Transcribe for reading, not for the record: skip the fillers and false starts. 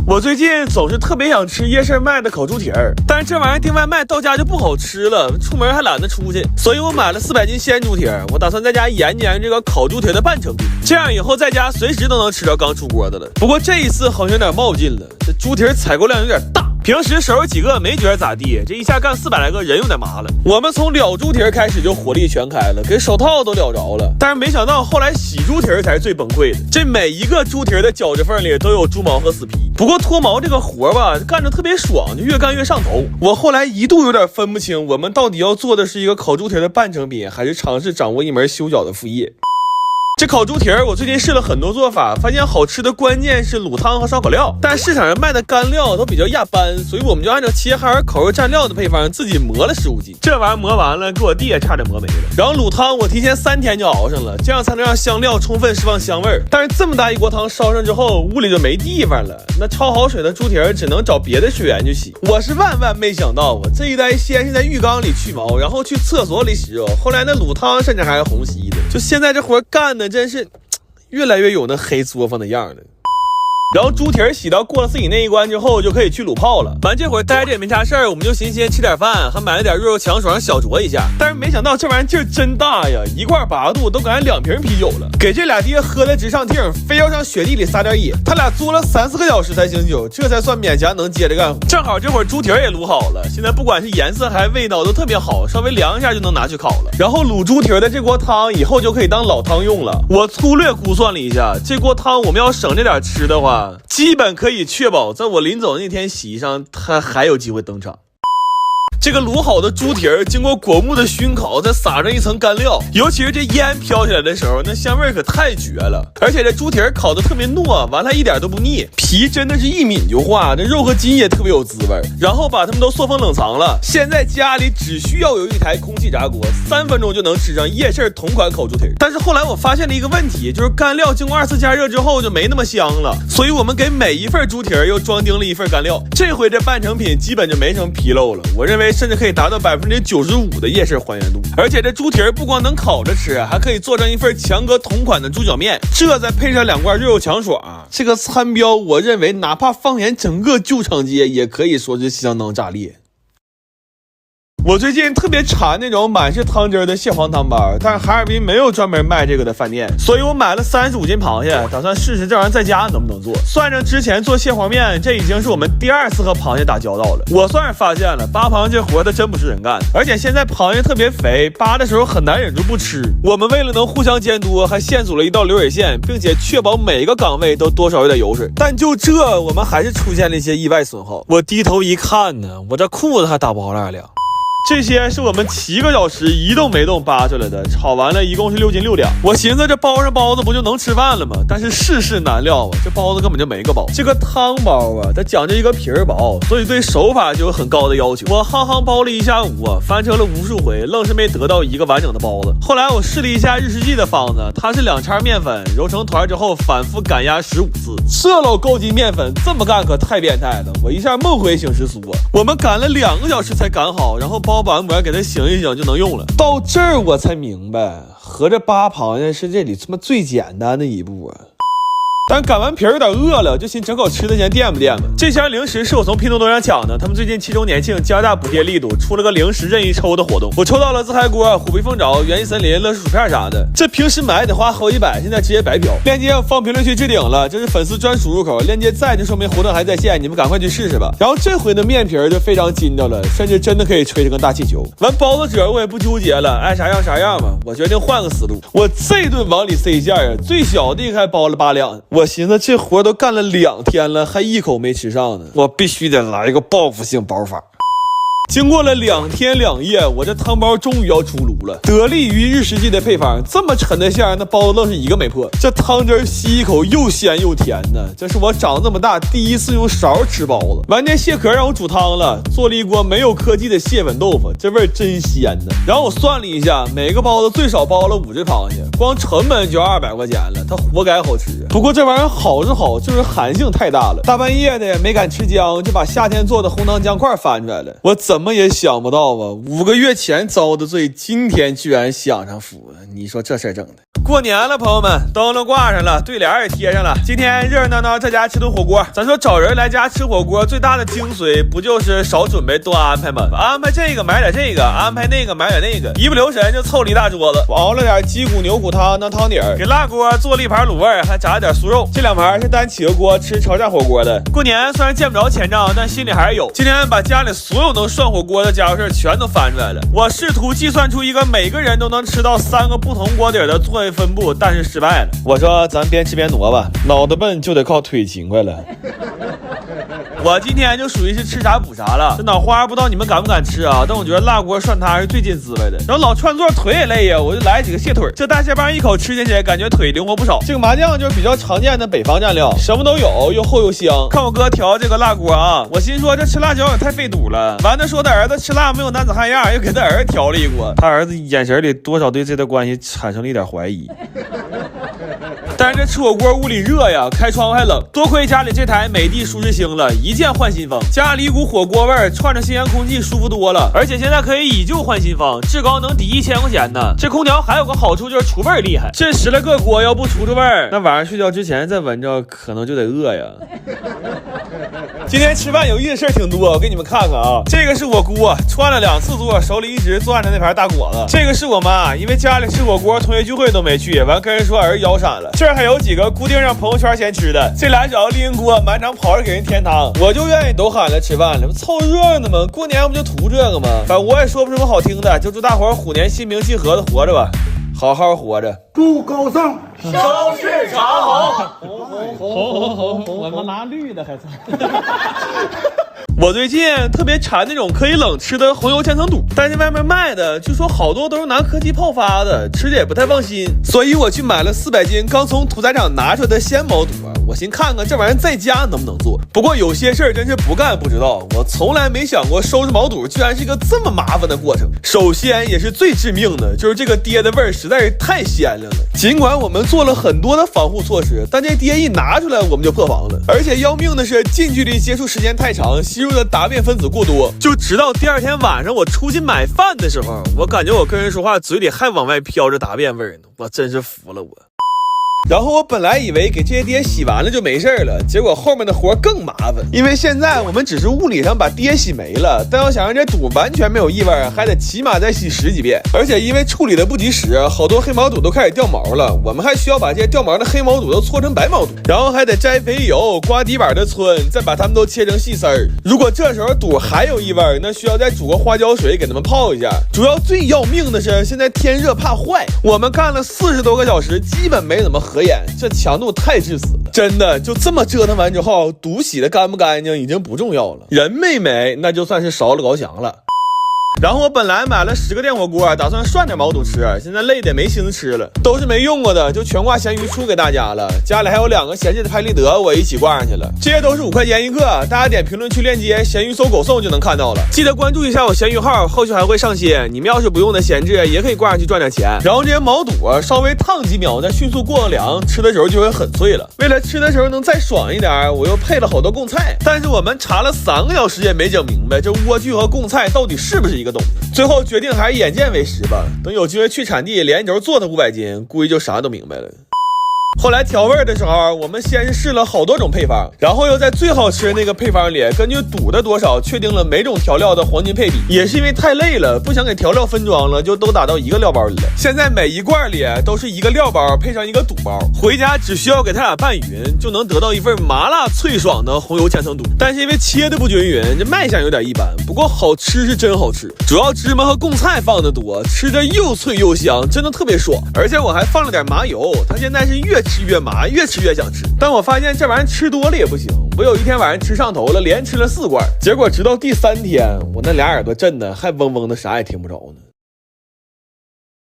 我最近总是特别想吃夜市卖的烤猪蹄儿，但是这玩意儿订外卖到家就不好吃了，出门还懒得出去，所以我买了400斤鲜猪蹄儿，我打算在家研究这个烤猪蹄儿的半成品，这样以后在家随时都能吃到刚出锅的了。不过这一次好像有点冒进了，这猪蹄儿采购量有点大，平时收拾几个没觉得咋地，这一下干400来个人有点麻了。我们从燎猪蹄儿开始就火力全开了，给手套都燎着了，但是没想到后来洗猪蹄儿才是最崩溃的，这每一个猪蹄儿的角质缝里都有猪毛和死皮。不过脱毛这个活吧，干着特别爽，就越干越上头。我后来一度有点分不清，我们到底要做的是一个烤猪蹄儿的半成品，还是尝试掌握一门修脚的副业。这烤猪蹄儿我最近试了很多做法，发现好吃的关键是卤汤和烧烤料，但市场上卖的干料都比较压班，所以我们就按照齐齐哈尔烤肉蘸料的配方自己磨了15斤。这玩意儿磨完了，给我弟也差点磨没了。然后卤汤我提前3天就熬上了，这样才能让香料充分释放香味。但是这么大一锅汤烧上之后，屋里就没地方了，那焯好水的猪蹄儿只能找别的水源去洗。我是万万没想到，我这一代先是在浴缸里去毛，然后去厕所里洗肉，后来那卤汤甚至还是虹吸的。就现在这活干的真是越来越有那黑作坊的样了。然后猪蹄儿洗到过了自己那一关之后，就可以去卤泡了。完这会儿待着也没啥事儿，我们就寻思吃点饭，还买了点肉肉强爽小酌一下。但是没想到这玩意儿劲儿真大呀，一罐8度都感觉2瓶啤酒了。给这俩爹喝的直上腚，非要上雪地里撒点野。他俩作了3-4个小时才醒酒，这才算勉强能接着干活。正好这会儿猪蹄儿也卤好了，现在不管是颜色还是味道都特别好，稍微凉一下就能拿去烤了。然后卤猪蹄儿的这锅汤以后就可以当老汤用了。我粗略估算了一下，这锅汤我们要省着点吃的话，基本可以确保在我临走那天洗上，它还有机会登场。这个卤好的猪蹄儿经过果木的熏烤，再撒上一层干料，尤其是这烟飘起来的时候，那香味可太绝了。而且这猪蹄儿烤的特别糯，完了一点都不腻，皮真的是一抿就化，这肉和筋也特别有滋味。然后把它们都塑封冷藏了，现在家里只需要有一台空气炸锅，3分钟就能吃上夜市同款烤猪蹄儿。但是后来我发现了一个问题，就是干料经过2次加热之后就没那么香了，所以我们给每一份猪蹄儿又装订了一份干料。这回这半成品基本就没什么纰漏了，我认为甚至可以达到95%的夜市还原度。而且这猪蹄儿不光能烤着吃，还可以做成一份强哥同款的猪脚面，这再配上2罐肉肉强爽，这个餐标我认为哪怕放眼整个旧厂街也可以说是相当炸裂。我最近特别馋那种满是汤汁的蟹黄汤包，但是哈尔滨没有专门卖这个的饭店，所以我买了35斤螃蟹，打算试试这玩意儿在家能不能做。算上之前做蟹黄面，这已经是我们第2次和螃蟹打交道了。我算是发现了，扒螃蟹这活它真不是人干，而且现在螃蟹特别肥，扒的时候很难忍住不吃。我们为了能互相监督，还线组了一道流水线，并且确保每个岗位都多少有点油水。但就这，我们还是出现了一些意外损耗。我低头一看呢，我这裤子还打包了2两。这些是我们7个小时一动没动扒出来的，炒完了一共是6斤6两。我寻思这包上包子不就能吃饭了吗？但是世事难料啊，这包子根本就没个包。这个汤包啊，它讲究一个皮儿薄，所以对手法就有很高的要求。我夯包了1下午啊，翻车了无数回，愣是没得到一个完整的包子。后来我试了一下日食记的方子，它是2叉面粉揉成团之后反复擀压15次。这老高级面粉这么干可太变态了，我一下梦回醒时酥啊！我们擀了2个小时才擀好，然后包完膜给它醒一醒就能用了。到这儿我才明白，合着扒螃蟹是这里他妈最简单的一步啊！但擀完皮儿有点饿了，就寻整口吃的先垫吧垫吧。这箱零食是我从拼多多上抢的，他们最近7周年庆加大补贴力度，出了个零食任意抽的活动。我抽到了自嗨锅、虎皮凤爪、园艺森林、乐事薯片啥的，这平时买得花好几百，现在直接白嫖。链接放评论区置顶了，这是粉丝专属入口，链接在就说明活动还在线，你们赶快去试试吧。然后这回的面皮儿就非常筋道了，甚至真的可以吹成个大气球。完包子褶我也不纠结了，爱啥样啥样吧，我决定换个思路。我这顿往里塞馅儿，最小的还包了8两。我寻思这活都干了2天了，还一口没吃上呢，我必须得来一个报复性包法。经过了2天2夜，我这汤包终于要出炉了。得力于日食记的配方，这么沉的馅儿，那包子愣是一个没破。这汤汁吸一口又鲜又甜的，这是我长这么大第一次用勺吃包子。完这蟹壳让我煮汤了，做了一锅没有科技的蟹粉豆腐，这味儿真鲜呢。然后我算了一下，每个包子最少包了5只螃蟹，光成本就200块钱了，它活该好吃。不过这玩意儿好是好，就是寒性太大了，大半夜的没敢吃姜，就把夏天做的红糖姜块翻出来了。我怎怎么也想不到啊，5个月前遭的罪，今天居然享上福了，你说这事儿整的。过年了，朋友们，灯笼挂上了，对联也贴上了。今天热热闹闹在家吃顿火锅。咱说找人来家吃火锅，最大的精髓不就是少准备多安排吗？安排这个买点这个，安排那个买点那个，一不留神就凑了一大桌子。熬了点鸡骨牛骨汤当汤底儿，给辣锅做了一盘卤味，还炸了点酥肉。这2盘是单起个锅吃潮汕火锅的。过年虽然见不着钱账，但心里还是有。今天把家里所有能涮火锅的家伙事全都翻出来了。我试图计算出一个每个人都能吃到3个不同锅底的座位分布，但是失败了。我说咱边吃边挪吧，脑子笨就得靠腿勤快了。我今天就属于是吃啥补啥了，这脑花不知道你们敢不敢吃啊？但我觉得辣锅涮它是最近滋味的。然后老串座腿也累呀，我就来几个蟹腿，这大蟹棒一口吃进去，感觉腿灵活不少。这个麻酱就是比较常见的北方蘸料，什么都有，又厚又香。看我哥调这个辣锅啊，我心说这吃辣椒也太费肚了。完了说他儿子吃辣没有男子汉样，又给他儿子调了一锅。他儿子眼神里多少对这段关系产生了一点怀疑。但是这吃火锅屋里热呀，开窗户还冷，多亏家里这台美的舒适星了，一键换新风，家里一股火锅味儿，串着新鲜空气舒服多了。而且现在可以以旧换新风，至高能抵1000块钱呢。这空调还有个好处就是除味儿厉害，这10来个锅要不除味儿，那晚上睡觉之前再闻着可能就得饿呀。今天吃饭有意思的事儿挺多，我给你们看看啊。这个是我姑串了2次座，手里一直攥着那盘大果子。这个是我妈，因为家里吃火锅同学聚会都没去，完跟人说儿子腰闪了。这儿还有几个固定让朋友圈先吃的，这俩小子拎锅满场跑着给人添汤，我就愿意都喊来吃饭了，凑热闹嘛，过年不就图这个吗？反正我也说不出什么好听的，就祝大伙儿虎年心平气和的活着吧，好好活着。祝高尚收视长虹，红，我们拿绿的还算。我最近特别馋那种可以冷吃的红油千层肚，但是外面卖的据说好多都是拿科技泡发的，吃着也不太放心，所以我去买了400斤刚从屠宰场拿出来的鲜毛肚。我先看看这玩意儿在家能不能做。不过有些事儿真是不干不知道，我从来没想过收拾毛肚居然是一个这么麻烦的过程。首先也是最致命的，就是这个爹的味儿实在是太鲜亮了。尽管我们做了很多的防护措施，但这爹一拿出来我们就破防了。而且要命的是近距离接触时间太长，吸入的答辩分子过多，就直到第2天晚上我出去买饭的时候，我感觉我跟人说话嘴里还往外飘着答辩味儿呢，我真是服了我。然后我本来以为给这些爹洗完了就没事了，结果后面的活更麻烦，因为现在我们只是物理上把爹洗没了，但要想让这肚完全没有异味，还得起码再洗10几遍。而且因为处理的不及时，好多黑毛肚都开始掉毛了，我们还需要把这些掉毛的黑毛肚都搓成白毛肚，然后还得摘肥油、刮底板的皴，再把它们都切成细丝儿。如果这时候肚还有异味，那需要再煮个花椒水给它们泡一下。主要最要命的是现在天热怕坏，我们干了40多个小时，基本没怎么合眼，这强度太致死了。真的就这么折腾完之后，肚洗的干不干净已经不重要了，人没没那就算是烧了高墙了。然后我本来买了10个电火锅，打算涮点毛肚吃，现在累得没心思吃了，都是没用过的，就全挂咸鱼出给大家了。家里还有2个闲置的拍立得，我一起挂上去了。这些都是5块钱一个，大家点评论区链接咸鱼搜狗送就能看到了。记得关注一下我咸鱼号，后续还会上新。你们要是不用的闲置，也可以挂上去赚点钱。然后这些毛肚稍微烫几秒，再迅速过个凉，吃的时候就会很脆了。为了吃的时候能再爽一点，我又配了好多贡菜，但是我们查了3个小时也没整明白这莴苣和贡菜到底是不是一个东西。最后决定还是眼见为实吧，等有机会去产地连轴做的500斤，估计就啥都明白了。后来调味的时候，我们先是试了好多种配方，然后又在最好吃的那个配方里根据肚的多少确定了每种调料的黄金配比。也是因为太累了，不想给调料分装了，就都打到一个料包里了。现在每一罐里都是一个料包配上一个肚包，回家只需要给它俩拌匀，就能得到一份麻辣脆爽的红油千层肚。但是因为切的不均匀，这卖相有点一般，不过好吃是真好吃，主要芝麻和贡菜放的多，吃着又脆又香，真的特别爽。而且我还放了点麻油，它现在是越吃越麻，越吃越想吃。但我发现这玩意儿吃多了也不行，我有一天晚上吃上头了，连吃了4罐，结果直到第3天，我那俩耳朵震的还嗡嗡的，啥也听不着呢。